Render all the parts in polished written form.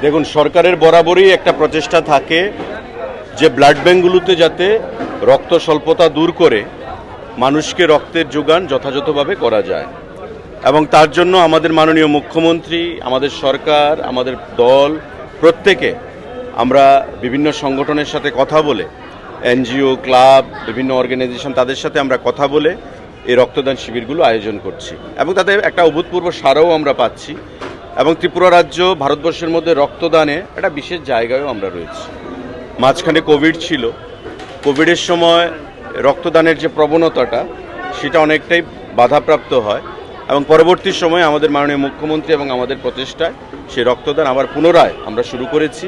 দেখুন, সরকারের বরাবরই একটা প্রচেষ্টা থাকে যে ব্লাড ব্যাঙ্কগুলোতে যাতে রক্ত স্বল্পতা দূর করে মানুষকে রক্তের যোগান যথাযথভাবে করা যায়, এবং তার জন্য আমাদের মাননীয় মুখ্যমন্ত্রী, আমাদের সরকার, আমাদের দল প্রত্যেকে আমরা বিভিন্ন সংগঠনের সাথে কথা বলে, এনজিও, ক্লাব, বিভিন্ন অর্গানাইজেশন, তাদের সাথে আমরা কথা বলে এই রক্তদান শিবিরগুলো আয়োজন করছি এবং তাদের একটা অভূতপূর্ব সাড়াও আমরা পাচ্ছি। এবং ত্রিপুরা রাজ্য ভারতবর্ষের মধ্যে রক্তদানে একটা বিশেষ জায়গায়ও আমরা রয়েছি। মাঝখানে কোভিড ছিল, কোভিডের সময় রক্তদানের যে প্রবণতাটা সেটা অনেকটাই বাধাপ্রাপ্ত হয় এবং পরবর্তী সময়ে আমাদের মাননীয় মুখ্যমন্ত্রী এবং আমাদের প্রচেষ্টায় সেই রক্তদান আবার পুনরায় আমরা শুরু করেছি।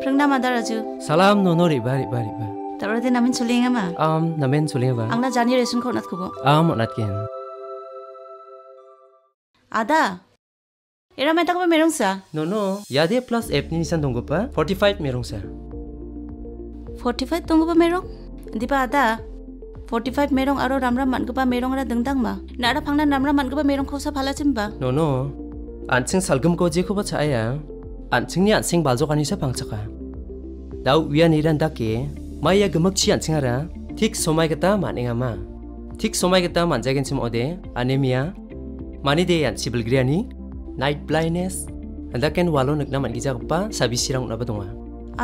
Prangnam Ada Raju. Salam nono riba. Tabrate namin sulinga ma. Namen sulinga ba. Angna jani resun ko nat kubo. Onat ken. Ada. Era meta ko merong sa. No. Yade plus app ni nisan tunggu pa 45 merong sa. 45 tunggu pa merong. Di pa Ada. 45 merong aro ramram man ko pa merong ara dengdang ma. Nara phangna ramram man ko pa merong khosa phala chimba. No. Anching salgum ko je ko ba chaya. Anching ni anching baljo kanisa pangchaka. Dau wian iran dake maya gemak chi anching ara thik somai kata maninga ma. Thik somai kata manjagen chim ode anemia mani de an sibil griani night blindness andaken walo nakna man gija pa sabi sirang na badonga.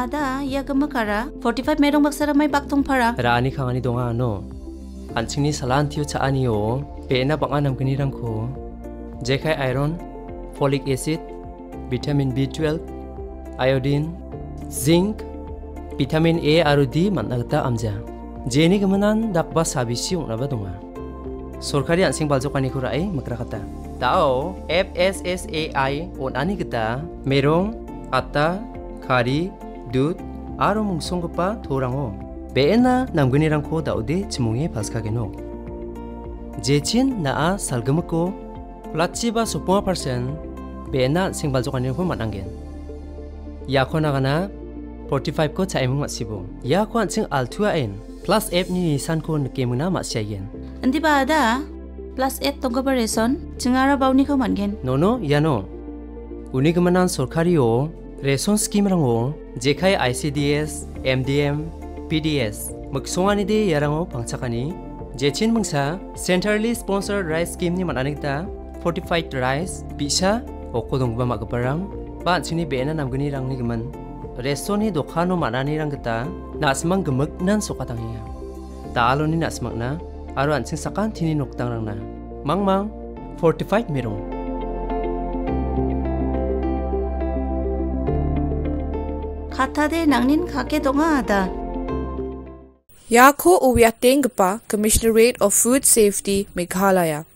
Ada ya gemak ara 45 merong baksara mai baktung phara. Rani khangani donga no. Anching ni salan thiu cha ani o pe na banga nam gani rang ko jekai iron, folic acid, vitamin B12, iodine, zinc, vitamin A aru D managta amja. Jeni kemanan dakba sabisi unaba donga. Sorkari ansing baljokani kurai makrakata. Tao FSSAI on ani kita merong, atta, kari, dud, aru mungsongpa thorango. Beena namguni rangko daude chimunge paskageno. Jechin naa salgamako Lachiba 10% Beena singbal jokani ko mananggen. Yakho nagana 45 ko chaimung masibo. Yakho ansing altua en plus F ni san ko kemuna masyagen. Andi ba Ada plus 8 tonggo reson chingara bauni ko mangen. No yano. Uni kemanan sorkari o reson scheme rango jekai ICDS, MDM, PDS maksongani de yarango pangchakani jechin mungsa centrally sponsored rice scheme ni mananigta fortified rice bisa okodongba magaparang ba chini bena namgani rangni gaman resoni dokhano manani rangta nasmang gemek nan sokatangiya taloni nasmakna aro anching sakan thini noktang rangna mangmang 45 merong khathade nangnin khake donga Ada. Yakho Uwyatengpa Commissionerate of Food Safety Meghalaya